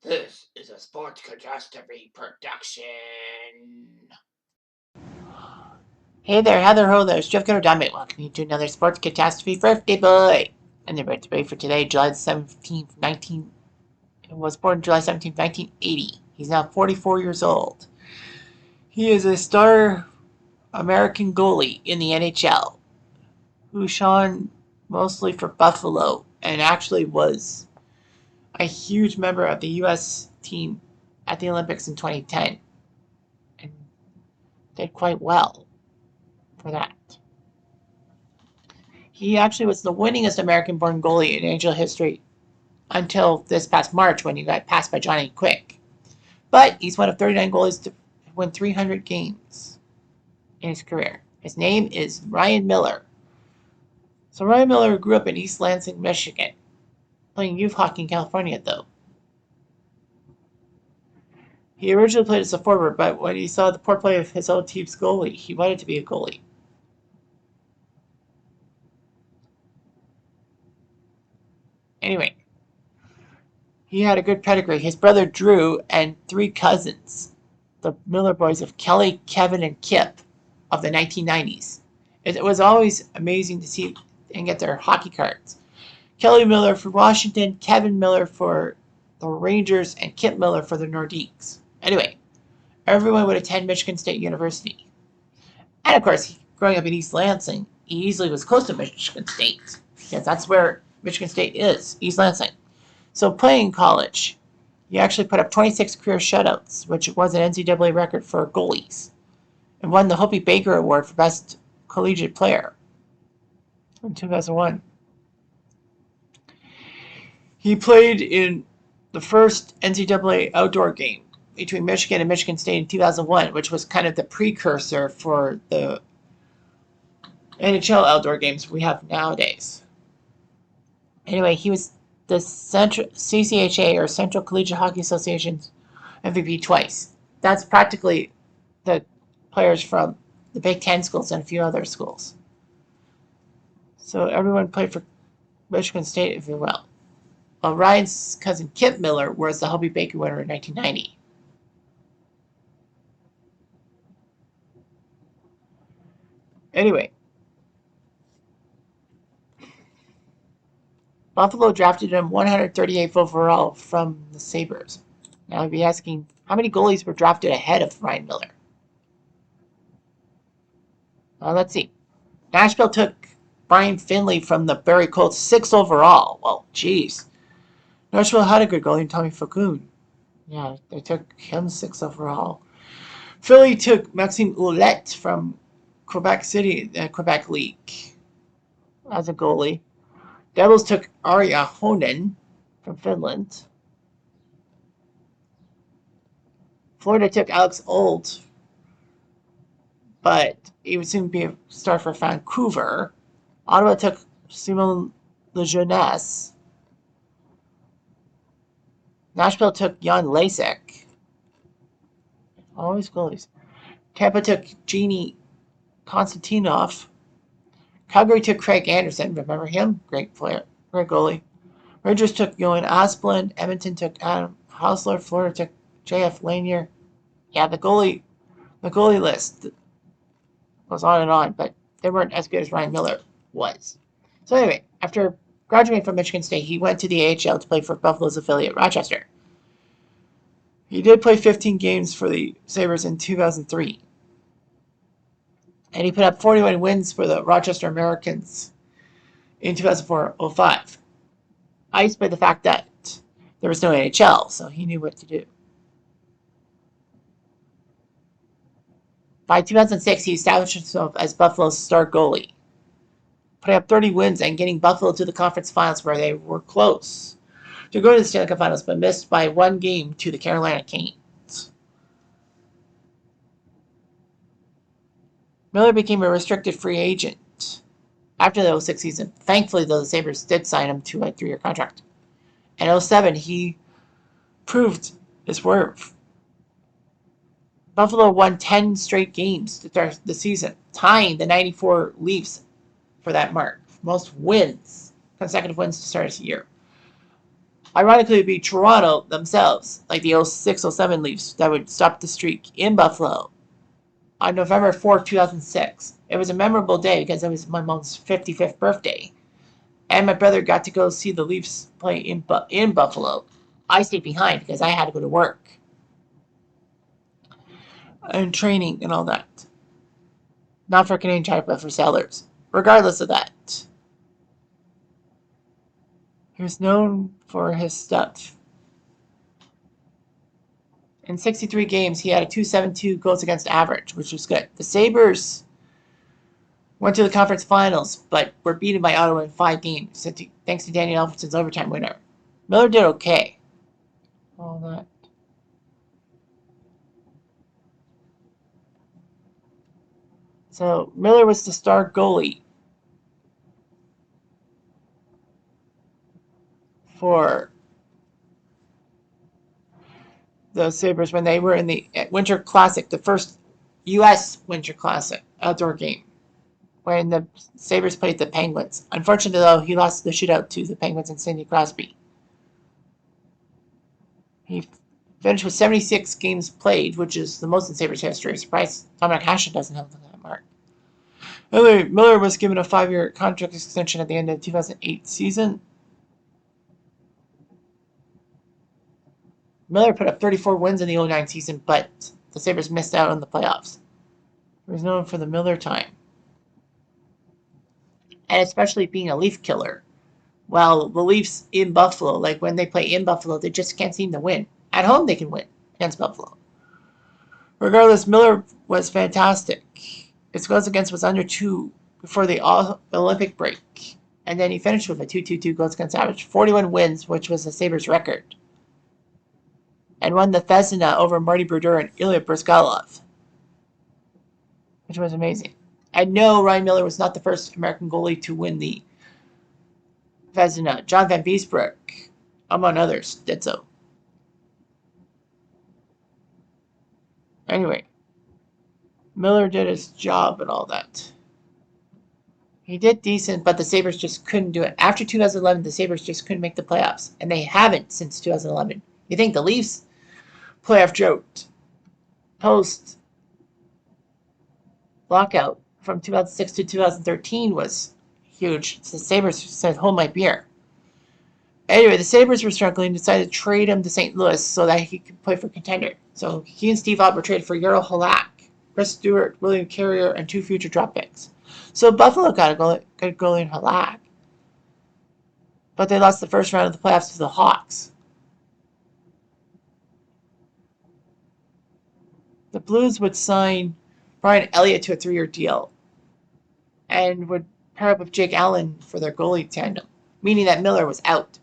This is a sports catastrophe production. Hey there, Heather Ho there, Jeff Cutter Diamond. Welcome you to another sports catastrophe birthday boy. And the birthday for today, July 17th, 19... was born July 17th, 1980. He's now 44 years old. He is a star American goalie in the NHL who shone mostly for Buffalo and actually was a huge member of the U.S. team at the Olympics in 2010 and did quite well for that. He actually was the winningest American-born goalie in NHL history until this past March when he got passed by Johnny Quick. But he's one of 39 goalies to win 300 games in his career. His name is Ryan Miller. So Ryan Miller grew up in East Lansing, Michigan, playing youth hockey in California, though. He originally played as a forward, but when he saw the poor play of his own team's goalie, he wanted to be a goalie. Anyway, he had a good pedigree. His brother Drew and three cousins, the Miller boys of Kelly, Kevin, and Kip of the 1990s. It was always amazing to see and get their hockey cards. Kelly Miller for Washington, Kevin Miller for the Rangers, and Kip Miller for the Nordiques. Anyway, everyone would attend Michigan State University. And of course, growing up in East Lansing, he easily was close to Michigan State, because that's where Michigan State is, East Lansing. So playing in college, he actually put up 26 career shutouts, which was an NCAA record for goalies, and won the Hobey Baker Award for Best Collegiate Player in 2001. He played in the first NCAA outdoor game between Michigan and Michigan State in 2001, which was kind of the precursor for the NHL outdoor games we have nowadays. Anyway, he was the Central CCHA, or Central Collegiate Hockey Association's MVP twice. That's practically the players from the Big Ten schools and a few other schools. So everyone played for Michigan State, if you will. Well, Ryan's cousin Kip Miller was the Hobey Baker winner in 1990. Anyway, Buffalo drafted him 138th overall from the Sabres. Now I'd be asking, how many goalies were drafted ahead of Ryan Miller? Let's see. Nashville took Brian Finley from the Barrie Colts 6th overall. Well, geez. Nashville had a good goalie, Tommy Faucon. Yeah, they took him 6th overall. Philly took Maxime Ouellet from Quebec City, Quebec League, as a goalie. Devils took Ari Ahonen from Finland. Florida took Alex Old, but he would soon be a star for Vancouver. Ottawa took Simon Lejeunesse. Nashville took Jan Lasek. Always goalies. Tampa took Genie Konstantinov. Calgary took Craig Anderson. Remember him? Great player. Great goalie. Rangers took Johan Asplund. Edmonton took Adam Hausler. Florida took J.F. Lanier. Yeah, the goalie list goes on and on, but they weren't as good as Ryan Miller was. So anyway, after graduating from Michigan State, he went to the AHL to play for Buffalo's affiliate, Rochester. He did play 15 games for the Sabres in 2003. And he put up 41 wins for the Rochester Americans in 2004-05. Iced by the fact that there was no NHL, so he knew what to do. By 2006, he established himself as Buffalo's star goalie, putting up 30 wins and getting Buffalo to the conference finals, where they were close to go to the Stanley Cup Finals, but missed by one game to the Carolina Canes. Miller became a restricted free agent after the 06 season. Thankfully, though, the Sabres did sign him to a 3-year contract. In 07, he proved his worth. Buffalo won 10 straight games to start the season, tying the 94 Leafs for that mark. Most wins, consecutive wins to start a year. Ironically, it would be Toronto themselves, like the 06-07 Leafs, that would stop the streak in Buffalo on November 4th, 2006. It was a memorable day because it was my mom's 55th birthday. And my brother got to go see the Leafs play in Buffalo. I stayed behind because I had to go to work and training and all that. Not for Canadian Tire, but for Sellers. Regardless of that, he was known for his stuff. In 63 games, he had a .272 goals against average, which was good. The Sabres went to the conference finals, but were beaten by Ottawa in 5 games, thanks to Daniel Alfredsson's overtime winner. Miller did okay. All that. So Miller was the star goalie for the Sabres when they were in the Winter Classic, the first U.S. Winter Classic outdoor game, when the Sabres played the Penguins. Unfortunately, though, he lost the shootout to the Penguins and Sidney Crosby. He finished with 76 games played, which is the most in Sabres history. Surprised Dominic Hasek doesn't have that mark. Anyway, Miller was given a 5-year contract extension at the end of the 2008 season. Miller put up 34 wins in the 09 season, but the Sabres missed out on the playoffs. He was known for the Miller time, and especially being a Leaf killer. Well, the Leafs in Buffalo, like when they play in Buffalo, they just can't seem to win. At home, they can win against Buffalo. Regardless, Miller was fantastic. His goals against was under 2 before the Olympic break, and then he finished with a .222 goals against average, 41 wins, which was the Sabres' record, and won the Vezina over Marty Brodeur and Ilya Bryzgalov, which was amazing. And no, Ryan Miller was not the first American goalie to win the Vezina. John Vanbiesbrouck, among others, did so. Anyway, Miller did his job and all that. He did decent, but the Sabres just couldn't do it. After 2011, the Sabres just couldn't make the playoffs, and they haven't since 2011. You think the Leafs playoff drought post lockout from 2006 to 2013 was huge. The Sabres said, hold my beer. Anyway, the Sabres were struggling, decided to trade him to St. Louis so that he could play for contender. So he and Steve Ott were traded for Jaro Halak, Chris Stewart, William Carrier, and 2 future draft picks. So Buffalo got a good goalie in Halak, but they lost the first round of the playoffs to the Hawks. The Blues would sign Brian Elliott to a 3-year deal and would pair up with Jake Allen for their goalie tandem, meaning that Miller was out.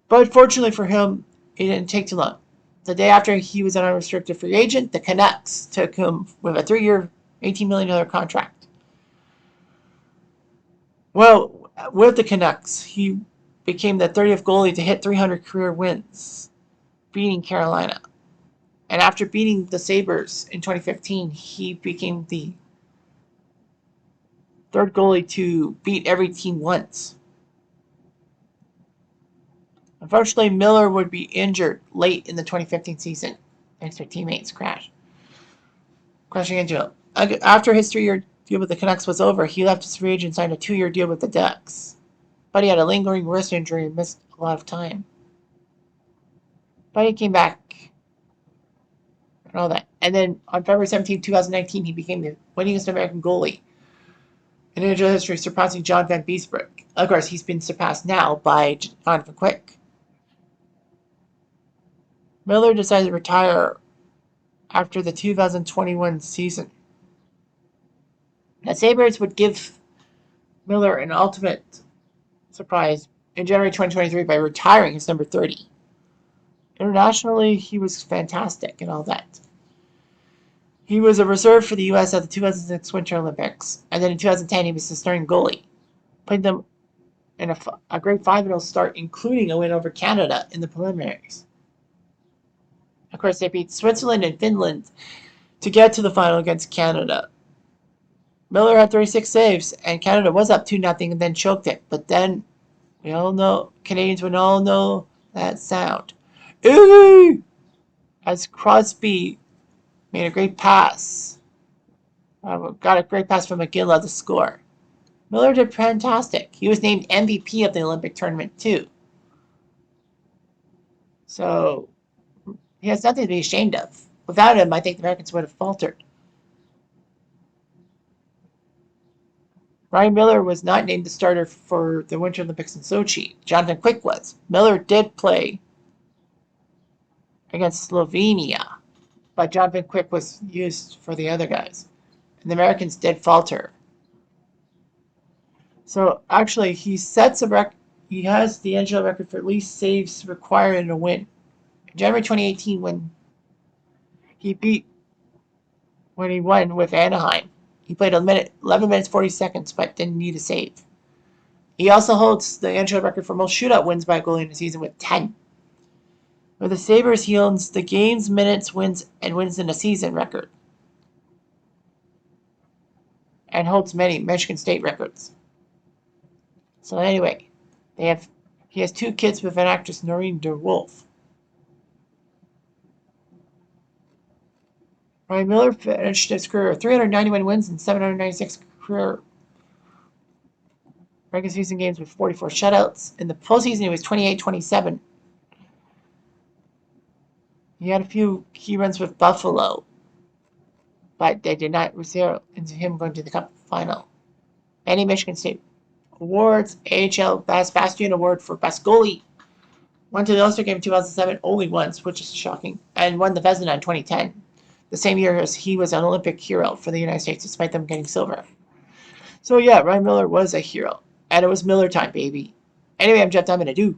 But fortunately for him, it didn't take too long. The day after he was an unrestricted free agent, the Canucks took him with a 3-year, $18 million contract. Well, with the Canucks, he became the 30th goalie to hit 300 career wins, beating Carolina. And after beating the Sabres in 2015, he became the 3rd goalie to beat every team once. Unfortunately, Miller would be injured late in the 2015 season thanks to teammates crashing into him. After his 3-year deal with the Canucks was over, he left as free agent and signed a 2-year deal with the Ducks. But he had a lingering wrist injury and missed a lot of time. But he came back and all that. And then on February 17, 2019, he became the winningest American goalie in NHL history, surpassing John Vanbiesbrouck. Of course, he's been surpassed now by Jonathan Quick. Miller decided to retire after the 2021 season. The Sabres would give Miller an ultimate surprise in January 2023 by retiring his number 30. Internationally, he was fantastic and all that. He was a reserve for the U.S. at the 2006 Winter Olympics, and then in 2010 he was the starting goalie. Played them in a great 5-0 start, including a win over Canada in the preliminaries. Of course, they beat Switzerland and Finland to get to the final against Canada. Miller had 36 saves, and Canada was up 2-0 and then choked it. But then, we all know, Canadians would all know that sound. Ooh! As Crosby made a great pass. Got a great pass from McGill to score. Miller did fantastic. He was named MVP of the Olympic tournament, too. So, he has nothing to be ashamed of. Without him, I think the Americans would have faltered. Ryan Miller was not named the starter for the Winter Olympics in Sochi. Jonathan Quick was. Miller did play against Slovenia, but Jonathan Quick was used for the other guys. And the Americans did falter. So actually, he sets a record. He has the NHL record for least saves required in a win. In January 2018, when he won with Anaheim, he played 11 minutes 40 seconds, but didn't need a save. He also holds the NHL record for most shootout wins by a goalie in a season with 10. With the Sabres, he owns the games, minutes, wins, and wins in a season record, and holds many Michigan State records. So anyway, he has 2 kids with an actress, Noreen DeWolf. Ryan Miller finished his career with 391 wins and 796 career regular season games with 44 shutouts. In the postseason, he was 28-27. He had a few key runs with Buffalo, but they did not result into him going to the Cup final. Many Michigan State awards: AHL Best Bastion Award for Best Goalie. Went to the All-Star Game in 2007 only once, which is shocking, and won the Vezina in 2010. The same year as he was an Olympic hero for the United States, despite them getting silver. So yeah, Ryan Miller was a hero. And it was Miller time, baby. Anyway, I'm Jeff Diamond. I do.